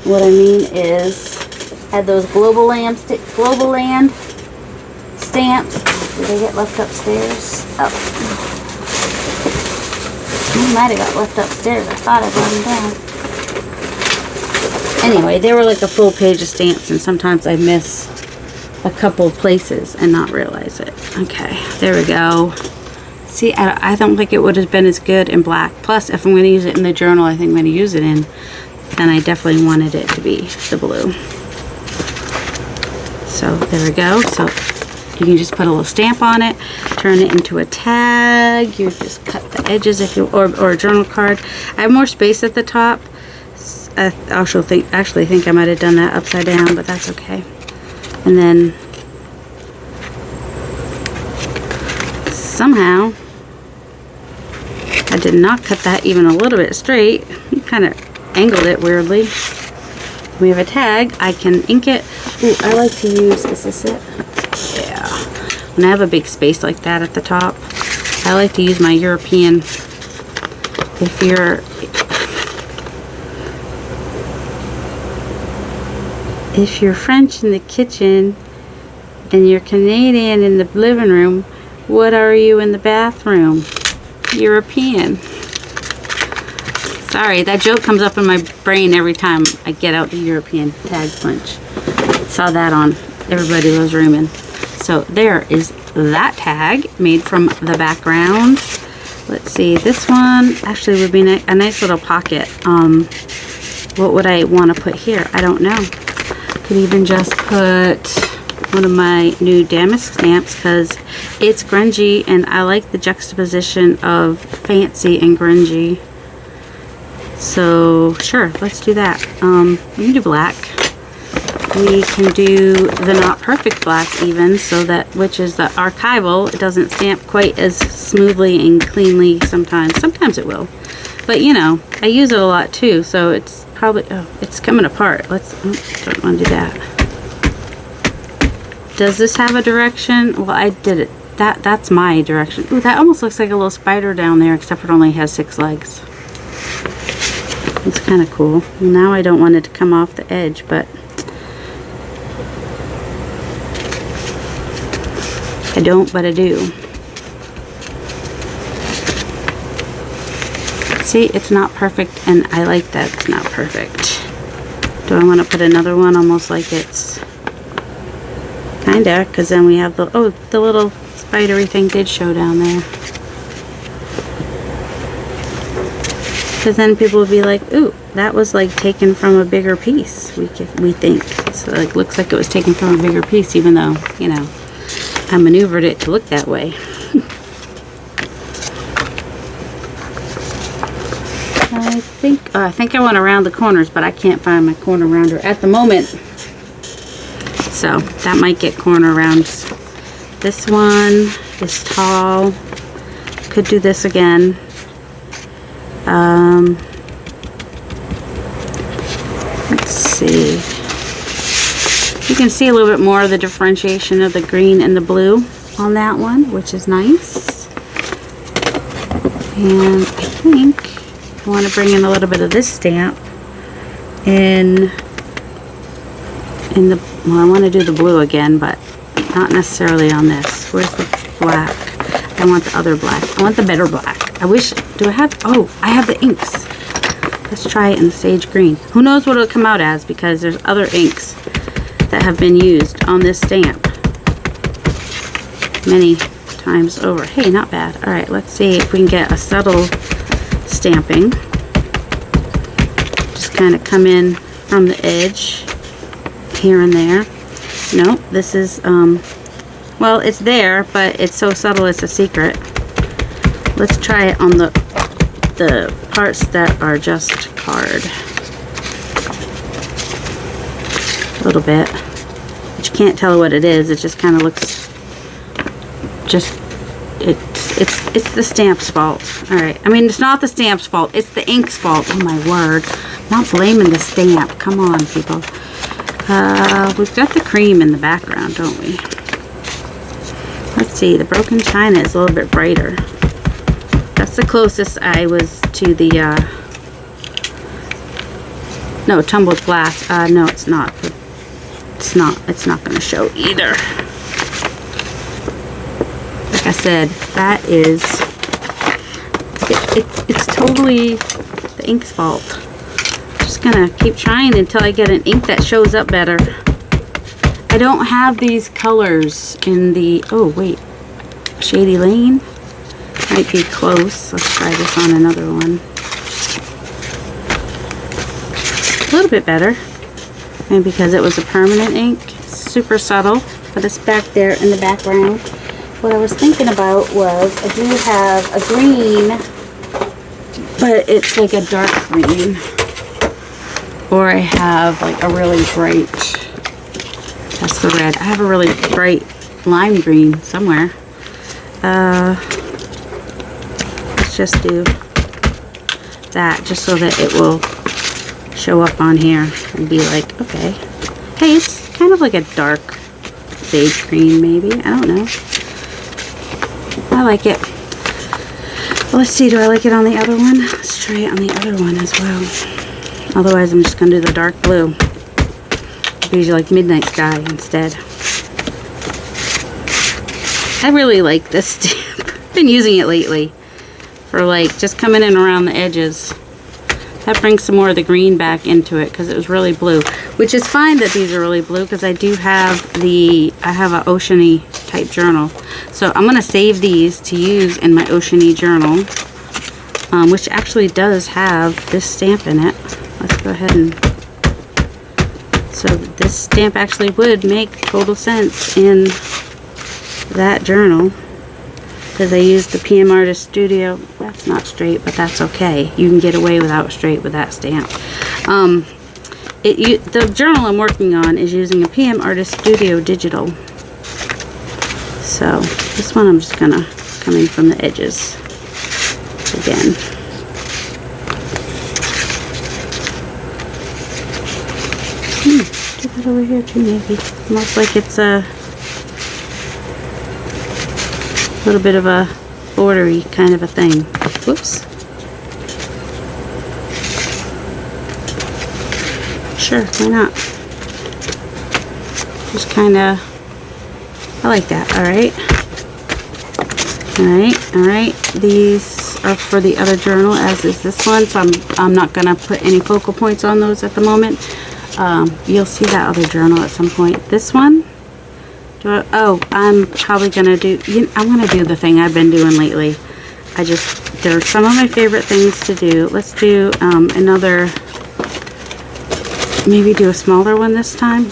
What I mean is, I had those globleland stamps. Did they get left upstairs? Oh. They might have got left upstairs. I thought I brought them down. Anyway, they were like a full page of stamps, and sometimes I miss a couple of places and not realize it. Okay, there we go. See, I don't think it would have been as good in black. Plus, if I'm going to use it in the journal I think I'm going to use it in, then I definitely wanted it to be the blue. So there we go. So you can just put a little stamp on it, turn it into a tag. You just cut the edges if you, or a journal card. I have more space at the top. I actually think I might have done that upside down, but that's okay. And then somehow I did not cut that even a little bit straight. Kind of angled it weirdly. We have a tag. I can ink it. Ooh, I like to use, is this it? Yeah. When I have a big space like that at the top, I like to use my European. If you're French in the kitchen and you're Canadian in the living room, what are you in the bathroom? European. Sorry, that joke comes up in my brain every time I get out the European tag punch. Saw that on Everybody Loves Raymond. So there is that tag made from the background. Let's see, this one actually would be a nice little pocket. What would I want to put here? I don't know. Could even just put one of my new damask stamps because it's grungy and I like the juxtaposition of fancy and grungy. So sure, let's do that. We can do black. We can do the not perfect black even, so that, which is the archival. It doesn't stamp quite as smoothly and cleanly sometimes. Sometimes it will, but I use it a lot too, so it's probably, oh, it's coming apart. Don't want to do that. Does this have a direction? Well, I did it. That's my direction. Ooh, that almost looks like a little spider down there, except for it only has 6 legs. It's kind of cool. Now I don't want it to come off the edge, but I don't, but I do. See, it's not perfect, and I like that it's not perfect. Do I want to put another one almost like it's kinda, because then we have the, oh, the little spidery thing did show down there. Because then people would be like, ooh, that was like taken from a bigger piece. We think. So it looks like it was taken from a bigger piece, even though, I maneuvered it to look that way. I think I want to round the corners, but I can't find my corner rounder at the moment. So that might get corner rounds. This one is tall. Could do this again. Let's see. You can see a little bit more of the differentiation of the green and the blue on that one, which is nice. And I think I want to bring in a little bit of this stamp in the, well, I want to do the blue again, but not necessarily on this. Where's the black? I want the other black. I want the better black. I wish, do I have, oh, I have the inks. Let's try it in the sage green. Who knows what it'll come out as, because there's other inks that have been used on this stamp many times over. Hey, not bad. All right, let's see if we can get a subtle stamping. Just kind of come in from the edge here and there. No, this is, well, it's there, but it's so subtle it's a secret. Let's try it on the parts that are just hard. A little bit. But you can't tell what it is. It just kind of looks just, it's the stamp's fault. Alright, I mean, it's not the stamp's fault, it's the ink's fault. Oh my word. I'm not blaming the stamp. Come on, people. We've got the cream in the background, don't we? Let's see, the broken china is a little bit brighter. That's the closest I was to the, no, tumbled glass. No, it's not. It's not going to show either. Like I said, that is, it's totally the ink's fault. Just gonna keep trying until I get an ink that shows up better. I don't have these colors in the, oh wait, Shady Lane might be close. Let's try this on another one. A little bit better, and because it was a permanent ink, it's super subtle, but it's back there in the background. What I was thinking about was I do have a green, but it's like a dark green. Or I have like a really bright, that's the red. I have a really bright lime green somewhere. Let's just do that just so that it will show up on here and be like, okay. Hey, it's kind of like a dark sage green maybe. I don't know. I like it. Well, let's see, do I like it on the other one? Let's try it on the other one as well. Otherwise, I'm just going to do the dark blue. Usually like Midnight Sky instead. I really like this stamp. I've been using it lately for like just coming in around the edges. That brings some more of the green back into it because it was really blue. Which is fine that these are really blue because I do have I have an oceany type journal. So I'm going to save these to use in my oceany journal. Which actually does have this stamp in it. Let's go ahead and, so this stamp actually would make total sense in that journal because I used the PM Artist Studio. That's not straight, but that's okay. You can get away without straight with that stamp. The journal I'm working on is using a PM Artist Studio Digital. So this one I'm just gonna come in from the edges again. Do that over here too, maybe. Almost like it's a little bit of a bordery kind of a thing. Whoops. Sure, why not? Just kind of, I like that. Alright. Alright. These are for the other journal, as is this one, so I'm not going to put any focal points on those at the moment. You'll see that other journal at some point. This one, I'm probably going to do, I'm going to do the thing I've been doing lately. They're some of my favorite things to do. Let's do another, maybe do a smaller one this time.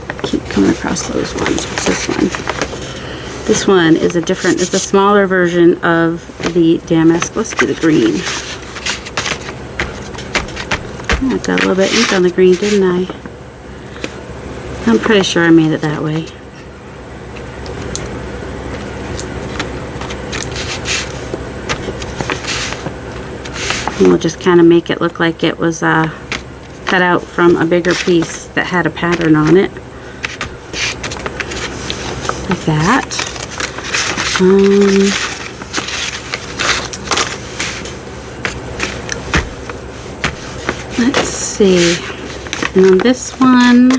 I keep coming across those ones. What's this one? This one is it's a smaller version of the damask. Let's do the green. I got a little bit of ink on the green, didn't I? I'm pretty sure I made it that way. And we'll just kind of make it look like it was cut out from a bigger piece that had a pattern on it. like that. Let's see. And on this one,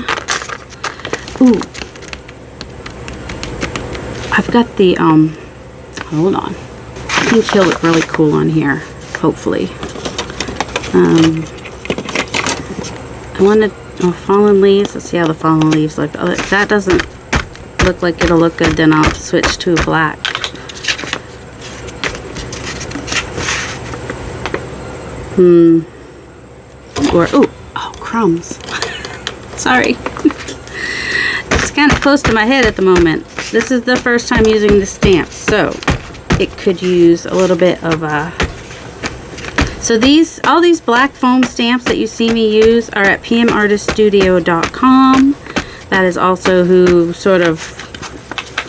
ooh, I've got the, hold on. I think he'll look really cool on here, hopefully. I want to, fallen leaves. Let's see how the fallen leaves look. Oh, if that doesn't look like it'll look good, then I'll switch to black. Or, oh, crumbs. Sorry. It's kind of close to my head at the moment. This is the first time using the stamps, so it could use a little bit of a... So all these black foam stamps that you see me use are at pmartiststudio.com. That is also who sort of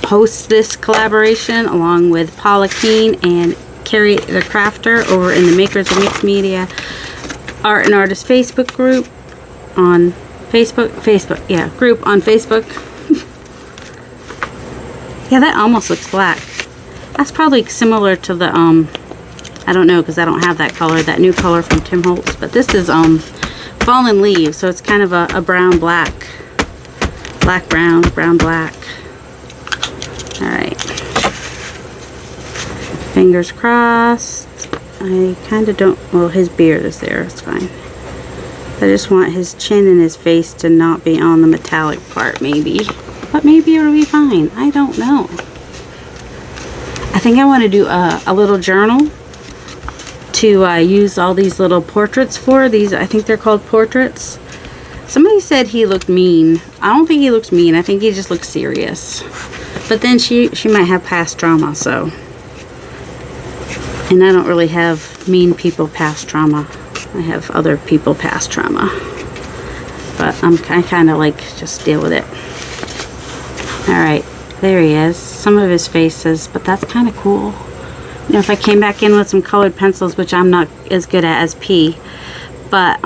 hosts this collaboration, along with Paula Keene and Carrie the Crafter over in the Makers of Mixed Media Art and Artist Facebook group on group on Facebook. Yeah, that almost looks black. That's probably similar to the, I don't know, because I don't have that color, that new color from Tim Holtz. But this is fallen leaves, so it's kind of a brown black. Black brown, brown black. Alright. Fingers crossed. I kind of don't, well, his beard is there, it's fine. I just want his chin and his face to not be on the metallic part, maybe. But maybe it'll be fine. I don't know. I think I want to do a little journal to use all these little portraits for. These, I think they're called portraits. Somebody said he looked mean. I don't think he looks mean. I think he just looks serious. But then she might have past trauma, so. And I don't really have mean people past trauma. I have other people past trauma. But I kind of like just deal with it. Alright, there he is. Some of his faces, but that's kind of cool. You know, if I came back in with some colored pencils, which I'm not as good at as P, but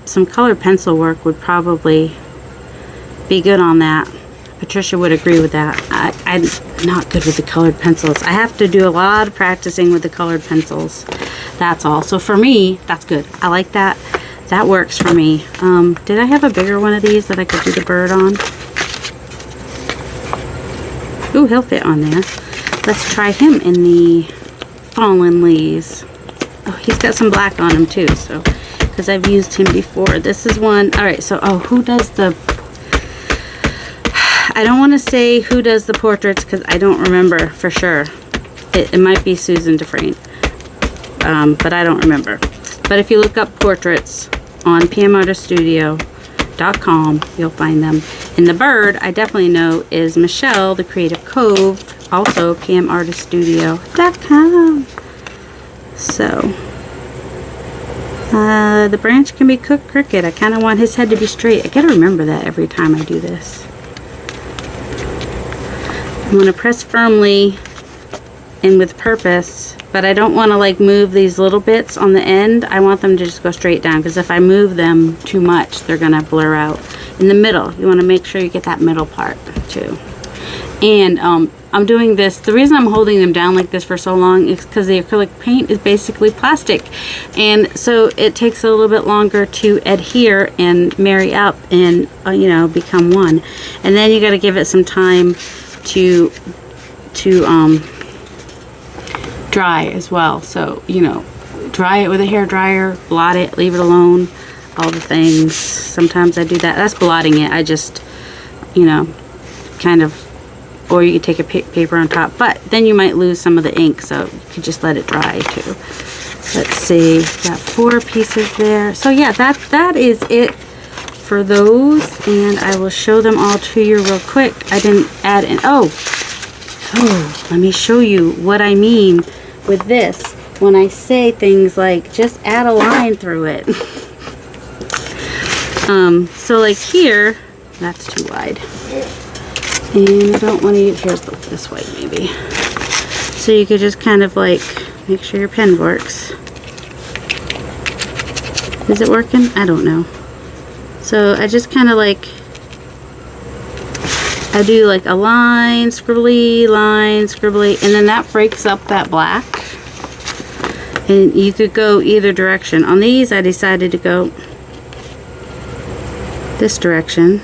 some colored pencil work would probably be good on that. Patricia would agree with that. I'm not good with the colored pencils. I have to do a lot of practicing with the colored pencils. That's all. So for me, that's good. I like that. That works for me. Did I have a bigger one of these that I could do the bird on? Ooh, he'll fit on there. Let's try him in the fallen leaves. Oh, he's got some black on him too, so because I've used him before. This is one. All right, so who does the? I don't want to say who does the portraits because I don't remember for sure. It might be Susan Dufresne, but I don't remember. But if you look up portraits on pmartiststudio.com, you'll find them. And the bird, I definitely know, is Michelle, the Creative Cove, also pmartiststudio.com. So, the branch can be cooked crooked. I kind of want his head to be straight. I gotta remember that every time I do this. I'm going to press firmly and with purpose, but I don't want to like move these little bits on the end. I want them to just go straight down, because if I move them too much, they're going to blur out. In the middle, you want to make sure you get that middle part too. And I'm doing this, the reason I'm holding them down like this for so long is because the acrylic paint is basically plastic, and so it takes a little bit longer to adhere and marry up and you know, become one. And then you got to give it some time to dry as well. So, you know, dry it with a hair dryer, blot it, leave it alone, all the things. Sometimes I do that. That's blotting it. I just, you know, kind of, or you could take a paper on top, but then you might lose some of the ink, so you could just let it dry too. Let's see, got 4 pieces there. So yeah, that is it for those, and I will show them all to you real quick. I didn't add in, oh, let me show you what I mean with this when I say things like just add a line through it. So like here, that's too wide, and I don't want to use, here's this way maybe, so you could just kind of like make sure your pen works. Is it working? I don't know. So I just kind of like I do like a line, scribbly, and then that breaks up that black. And you could go either direction. On these, I decided to go this direction.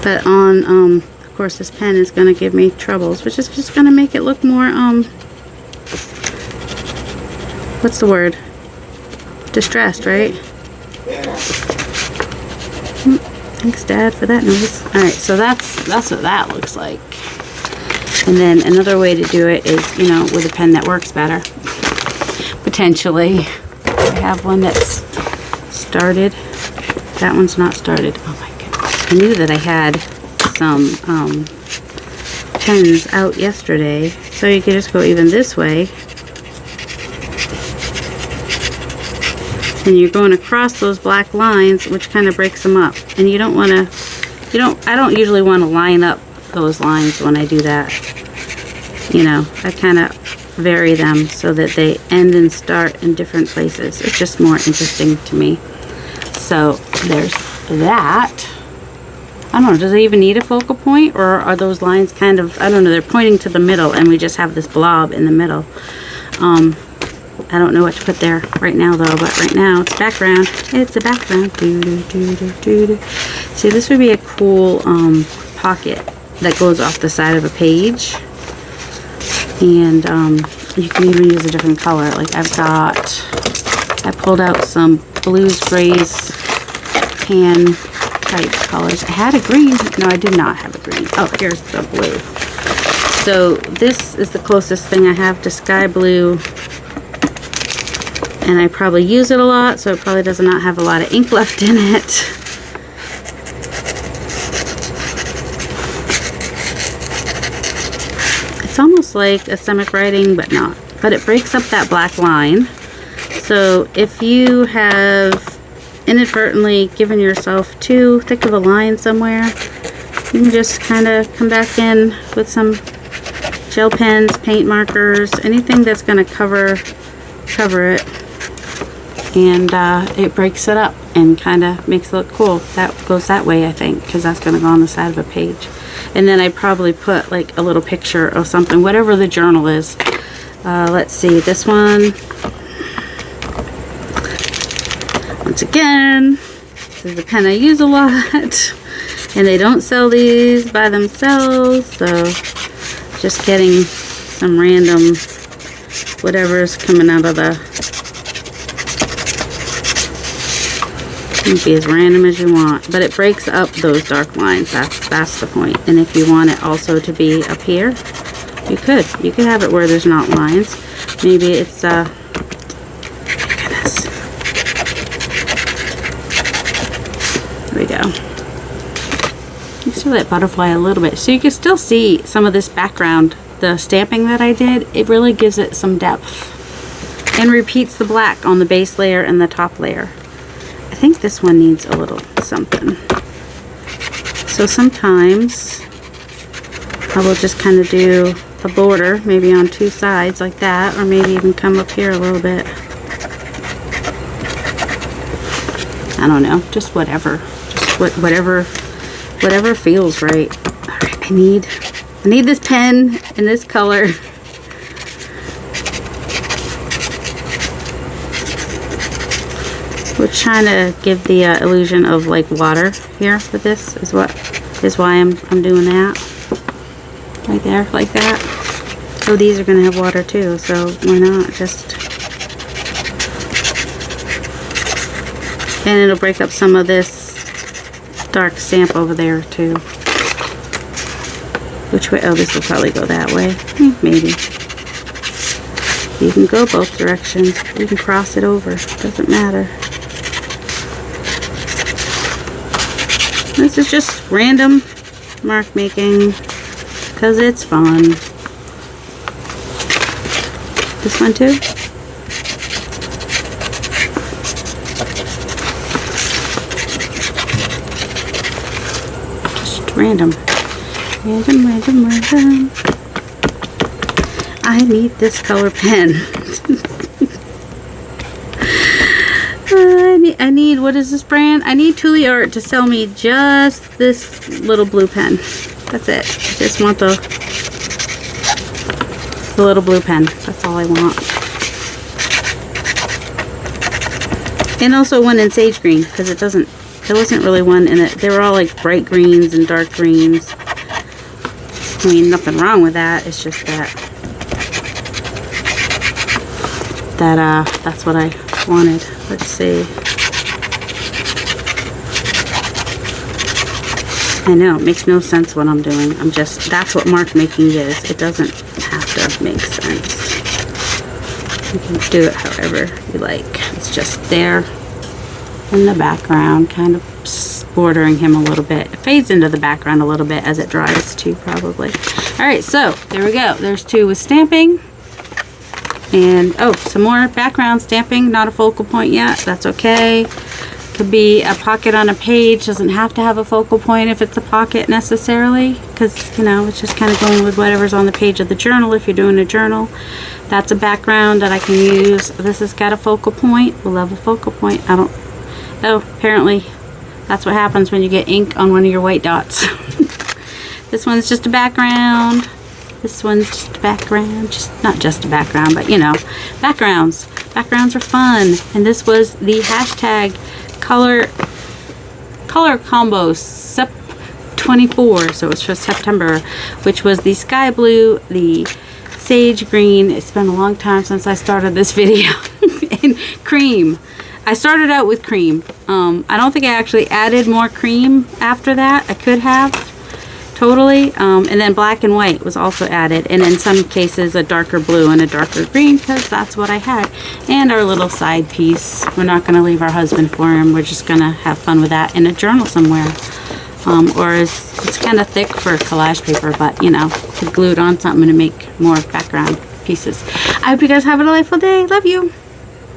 But on, of course, this pen is going to give me troubles, which is just going to make it look more, what's the word? Distressed, right? Thanks, Dad, for that noise. Alright, so that's what that looks like. And then another way to do it is, you know, with a pen that works better. Potentially. I have one that's started. That one's not started. Oh my goodness. I knew that I had some pens out yesterday. So you could just go even this way. And you're going across those black lines, which kind of breaks them up. And you don't want to, I don't usually want to line up those lines when I do that. You know, I kind of vary them so that they end and start in different places. It's just more interesting to me. So there's that. I don't know, does it even need a focal point, or are those lines kind of, I don't know, they're pointing to the middle and we just have this blob in the middle. I don't know what to put there right now though, but right now it's background. It's a background. See, this would be a cool pocket that goes off the side of a page. And you can even use a different color. Like I pulled out some blues, grays, tan type colors. I had a green. No, I do not have a green. Oh, here's the blue. So this is the closest thing I have to sky blue. And I probably use it a lot, so it probably does not have a lot of ink left in it. It's almost like a semic writing, but not. But it breaks up that black line. So if you have inadvertently given yourself too thick of a line somewhere, you can just kind of come back in with some gel pens, paint markers, anything that's going to cover it. And it breaks it up and kind of makes it look cool. That goes that way, I think, because that's going to go on the side of a page. And then I probably put like a little picture of something, whatever the journal is. Let's see, this one. Once again, this is a pen I use a lot. And they don't sell these by themselves, so just getting some random whatever's coming out of the... You can be as random as you want, but it breaks up those dark lines. That's the point. And if you want it also to be up here, you could have it where there's not lines. Maybe it's goodness. There we go. You see that butterfly a little bit, so you can still see some of this background. The stamping that I did, it really gives it some depth and repeats the black on the base layer and the top layer. I think this one needs a little something. So sometimes I will just kind of do a border, maybe on two sides like that, or maybe even come up here a little bit. I don't know, just whatever. Just whatever feels right. All right, I need this pen in this color. We're trying to give the illusion of like water here with this is why I'm doing that right there like that. Oh, these are gonna have water too, so why not just, and it'll break up some of this dark stamp over there too. Which way? Oh, this will probably go that way. Maybe. You can go both directions. You can cross it over. Doesn't matter. This is just random mark making because it's fun. This one too? Just random. Random. I need this color pen. need, what is this brand? I need Thule Art to sell me just this little blue pen. That's it. I just want the little blue pen. That's all I want. And also one in sage green, because there wasn't really one in it. They were all like bright greens and dark greens. I mean, nothing wrong with that. It's just that's what I wanted. Let's see. I know, it makes no sense what I'm doing. That's what mark making is. It doesn't have to make sense. You can do it however you like. It's just there in the background, kind of bordering him a little bit. It fades into the background a little bit as it dries too, probably. Alright, so there we go. There's 2 with stamping. And, oh, some more background stamping. Not a focal point yet. That's okay. Could be a pocket on a page. Doesn't have to have a focal point if it's a pocket necessarily, because, you know, it's just kind of going with whatever's on the page of the journal if you're doing a journal. That's a background that I can use. This has got a focal point. We'll have a focal point. Oh, apparently that's what happens when you get ink on one of your white dots. This one's just a background. This one's just a background. Not just a background, but you know, backgrounds. Backgrounds are fun. And this was the hashtag color combo SEP 24, so it's for September, which was the sky blue, the sage green. It's been a long time since I started this video. And cream. I started out with cream. I don't think I actually added more cream after that. I could have, totally. And then black and white was also added. And in some cases a darker blue and a darker green, because that's what I had. And our little side piece. We're not going to leave our husband for him. We're just going to have fun with that in a journal somewhere. Or it's kind of thick for collage paper, but you know, could glue it on something to make more background pieces. I hope you guys have a delightful day. Love you.